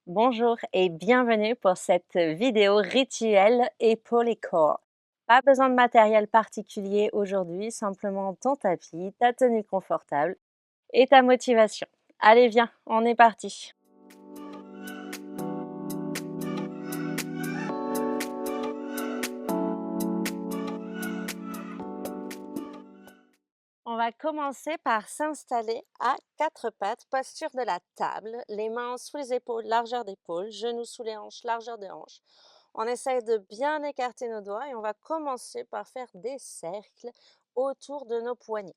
Bonjour et bienvenue pour cette vidéo rituel épaules et corps. Pas besoin de matériel particulier aujourd'hui, simplement ton tapis, ta tenue confortable et ta motivation. Allez, viens, on est parti. On va commencer par s'installer à quatre pattes, posture de la table, les mains sous les épaules, largeur d'épaule, genoux sous les hanches, largeur de hanche. On essaye de bien écarter nos doigts et on va commencer par faire des cercles autour de nos poignets.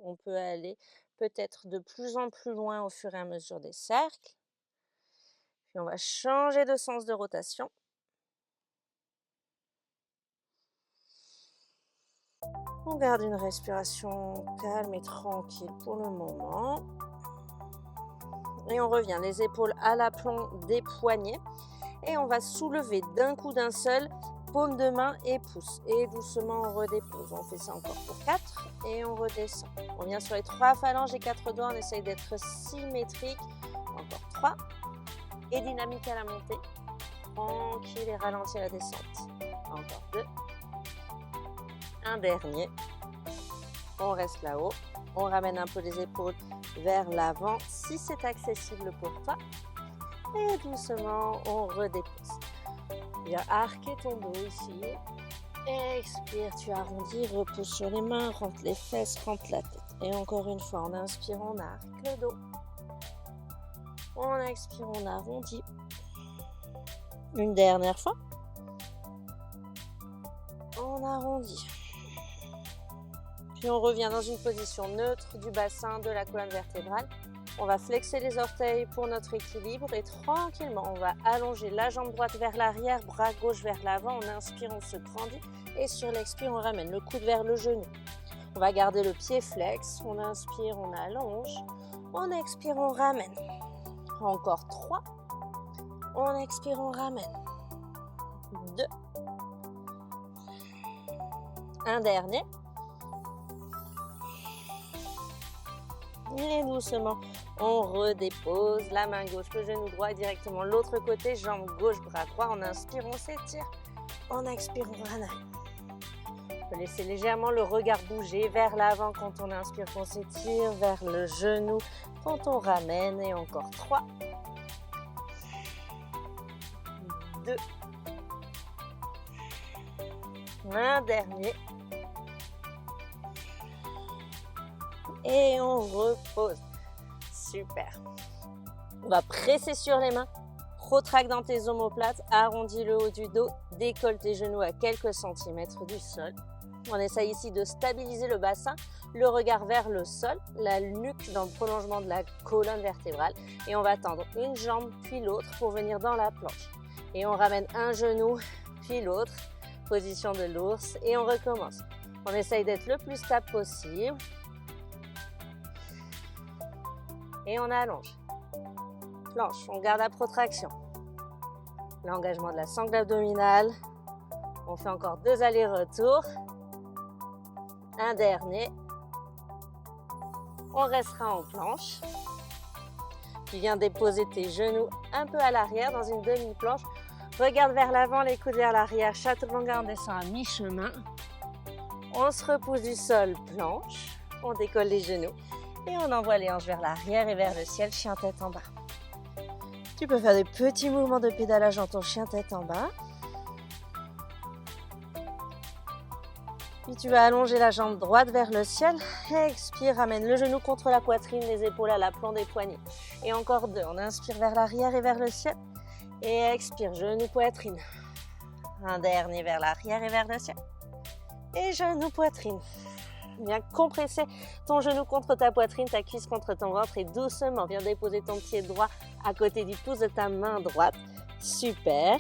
On peut aller peut-être de plus en plus loin au fur et à mesure des cercles. Puis on va changer de sens de rotation. On garde une respiration calme et tranquille pour le moment. Et on revient les épaules à l'aplomb des poignets. Et on va soulever d'un coup d'un seul, paume de main et pouce. Et doucement on redépose. On fait ça encore pour 4 et on redescend. On vient sur les 3 phalanges et 4 doigts. On essaye d'être symétrique. Encore 3. Et dynamique à la montée. Tranquille et ralenti à la descente. Encore 2. Un dernier. On reste là-haut. On ramène un peu les épaules vers l'avant si c'est accessible pour toi. Et doucement, on redépose. Viens arquer ton dos ici. Expire, tu arrondis, repose sur les mains, rentre les fesses, rentre la tête. Et encore une fois, on inspire, on arque le dos. On expire, on arrondit. Une dernière fois. On arrondit. Puis on revient dans une position neutre du bassin, de la colonne vertébrale. On va flexer les orteils pour notre équilibre et tranquillement, on va allonger la jambe droite vers l'arrière, bras gauche vers l'avant. On inspire, on se grandit et sur l'expire, on ramène le coude vers le genou. On va garder le pied flex. On inspire, on allonge. On expire, on ramène. Encore 3. On expire, on ramène. 2. Un dernier. Et doucement, on redépose la main gauche, le genou droit et directement l'autre côté, jambe gauche, bras droit. On inspire, on s'étire. On expire, on ramène. On peut laisser légèrement le regard bouger vers l'avant quand on inspire, qu'on s'étire, vers le genou quand on ramène. Et encore 3. 2. Un dernier. Et on repose. Super. On va presser sur les mains. Protracte dans tes omoplates. Arrondis le haut du dos. Décolle tes genoux à quelques centimètres du sol. On essaye ici de stabiliser le bassin. Le regard vers le sol. La nuque dans le prolongement de la colonne vertébrale. Et on va tendre une jambe puis l'autre pour venir dans la planche. Et on ramène un genou puis l'autre. Position de l'ours. Et on recommence. On essaye d'être le plus stable possible. Et on allonge. Planche, on garde la protraction. L'engagement de la sangle abdominale. On fait encore 2 allers-retours. Un dernier. On restera en planche. Tu viens déposer tes genoux un peu à l'arrière dans une demi-planche. Regarde vers l'avant, les coudes vers l'arrière. Chaturanga, on descend à mi-chemin. On se repousse du sol, planche. On décolle les genoux. Et on envoie les hanches vers l'arrière et vers le ciel, chien tête en bas. Tu peux faire des petits mouvements de pédalage dans ton chien tête en bas. Puis tu vas allonger la jambe droite vers le ciel. Expire, ramène le genou contre la poitrine, les épaules à l'aplomb des poignets. Et encore 2, on inspire vers l'arrière et vers le ciel. Et expire, genou, poitrine. Un dernier vers l'arrière et vers le ciel. Et genou, poitrine. Viens compresser ton genou contre ta poitrine, ta cuisse contre ton ventre et doucement, viens déposer ton pied droit à côté du pouce de ta main droite. Super.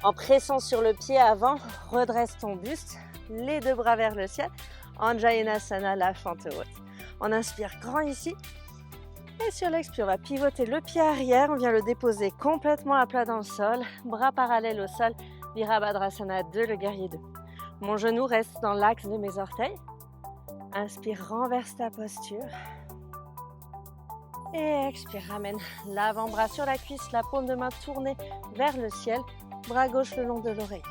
En pressant sur le pied avant, redresse ton buste, les 2 bras vers le ciel. Anjayanasana, la fente haute. On inspire grand ici. Et sur l'expire, on va pivoter le pied arrière. On vient le déposer complètement à plat dans le sol. Bras parallèles au sol. Virabhadrasana 2, le guerrier 2. Mon genou reste dans l'axe de mes orteils. Inspire, renverse ta posture. Et expire, ramène l'avant-bras sur la cuisse, la paume de main tournée vers le ciel, bras gauche le long de l'oreille.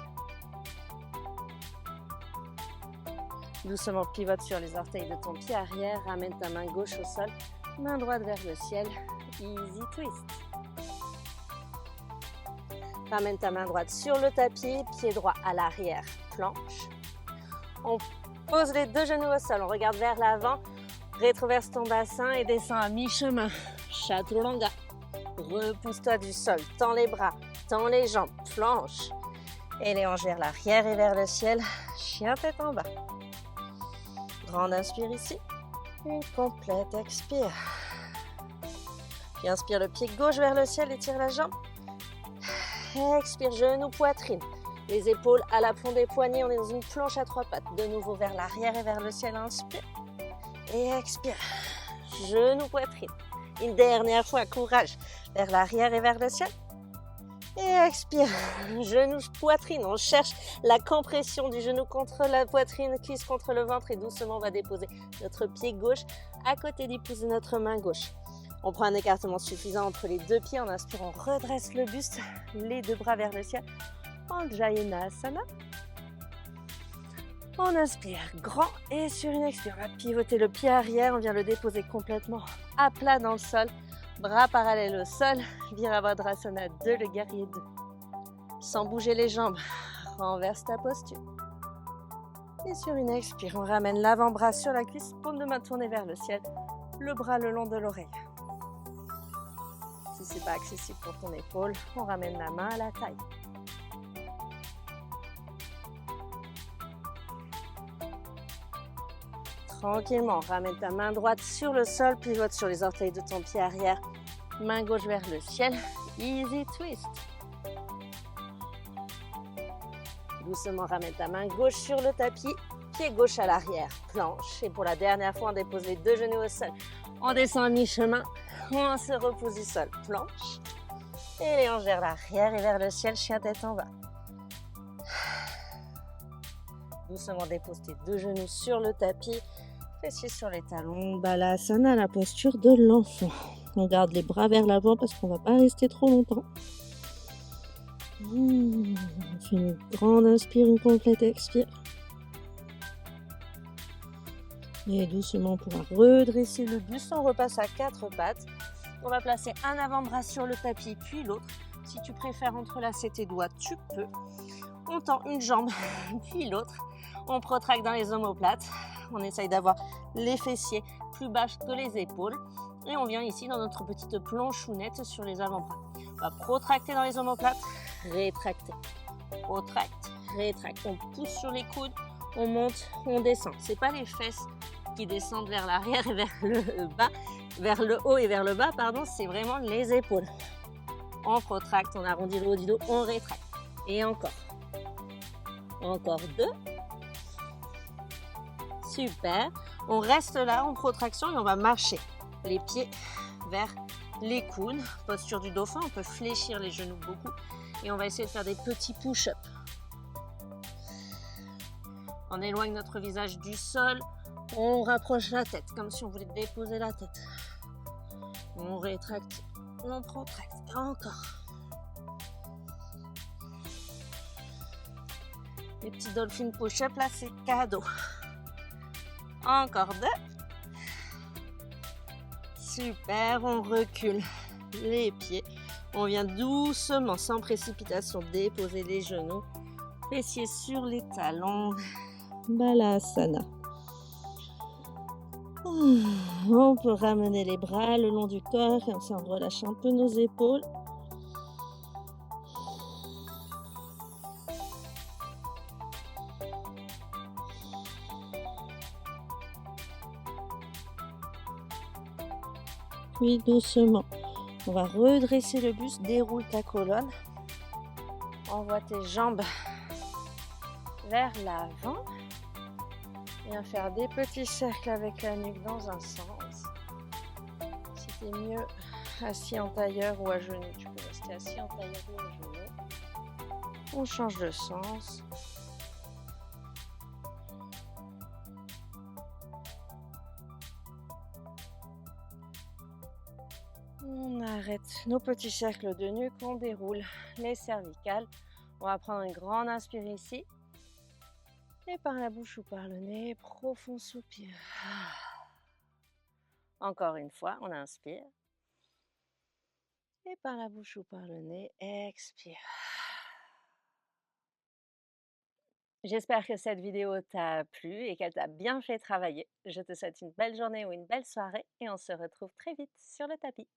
Doucement pivote sur les orteils de ton pied arrière, ramène ta main gauche au sol, main droite vers le ciel, easy twist. Ramène ta main droite sur le tapis, pied droit à l'arrière, planche. On pose les deux genoux au sol, on regarde vers l'avant, rétroverse ton bassin et descend à mi-chemin. Chaturanga. Repousse-toi du sol, tends les bras, tends les jambes, planche. Et les hanches vers l'arrière et vers le ciel, chien tête en bas. Grande inspire ici, une complète expire. Puis inspire le pied gauche vers le ciel, étire la jambe. Expire, genou, poitrine. Les épaules à l'aplomb des poignets, on est dans une planche à trois pattes. De nouveau vers l'arrière et vers le ciel, inspire. Et expire, genou, poitrine. Une dernière fois, courage, vers l'arrière et vers le ciel. Et expire, genou, poitrine. On cherche la compression du genou contre la poitrine, cuisse contre le ventre. Et doucement, on va déposer notre pied gauche à côté du pouce de notre main gauche. On prend un écartement suffisant entre les deux pieds. En inspirant, on redresse le buste, les deux bras vers le ciel. Anjayanasana. On inspire grand et sur une expire, on va pivoter le pied arrière. On vient le déposer complètement à plat dans le sol. Bras parallèles au sol. Virabhadrasana 2, le guerrier 2. Sans bouger les jambes, renverse ta posture. Et sur une expire, on ramène l'avant-bras sur la cuisse, paume de main tournée vers le ciel, le bras le long de l'oreille. Si ce n'est pas accessible pour ton épaule, on ramène la main à la taille. Tranquillement, ramène ta main droite sur le sol, pivote sur les orteils de ton pied arrière, main gauche vers le ciel, easy twist. Doucement, ramène ta main gauche sur le tapis, pied gauche à l'arrière, planche. Et pour la dernière fois, on dépose les deux genoux au sol. On descend à mi-chemin, on se repose du sol, planche. Et les hanches vers l'arrière et vers le ciel, chien tête en bas. Doucement, dépose tes deux genoux sur le tapis, fessiers sur les talons, balasana, la posture de l'enfant. On garde les bras vers l'avant parce qu'on ne va pas rester trop longtemps. On fait une grande inspire, une complète expire. Et doucement, on pourra redresser le buste. On repasse à quatre pattes. On va placer un avant-bras sur le tapis, puis l'autre. Si tu préfères entrelacer tes doigts, tu peux. On tend une jambe, puis l'autre. On protracte dans les omoplates. On essaye d'avoir les fessiers plus bas que les épaules. Et on vient ici dans notre petite planchounette sur les avant-bras. On va protracter dans les omoplates, rétracter. Protracte, rétracte. On pousse sur les coudes, on monte, on descend. Ce n'est pas les fesses qui descendent vers l'arrière et vers le bas, vers le haut et vers le bas, pardon, c'est vraiment les épaules. On protracte, on arrondit le haut du dos, on rétracte. Et encore. Encore deux. Super. On reste là en protraction et on va marcher. Les pieds vers les coudes. Posture du dauphin, on peut fléchir les genoux beaucoup. Et on va essayer de faire des petits push-ups. On éloigne notre visage du sol. On rapproche la tête, comme si on voulait déposer la tête. On rétracte, on protracte. Et encore. Les petits dolphins push-up, là, c'est cadeau. Encore deux. Super, on recule les pieds. On vient doucement, sans précipitation, déposer les genoux. Fessiers sur les talons. Balasana. On peut ramener les bras le long du corps, comme ça on relâche un peu nos épaules. Puis doucement, on va redresser le buste, déroule ta colonne. Envoie tes jambes vers l'avant. Viens faire des petits cercles avec la nuque dans un sens. Si tu es mieux assis en tailleur ou à genoux, tu peux rester assis en tailleur ou à genoux. On change de sens. On arrête nos petits cercles de nuque, on déroule les cervicales. On va prendre une grande inspire ici. Et par la bouche ou par le nez, profond soupir. Encore une fois, on inspire. Et par la bouche ou par le nez, expire. J'espère que cette vidéo t'a plu et qu'elle t'a bien fait travailler. Je te souhaite une belle journée ou une belle soirée et on se retrouve très vite sur le tapis.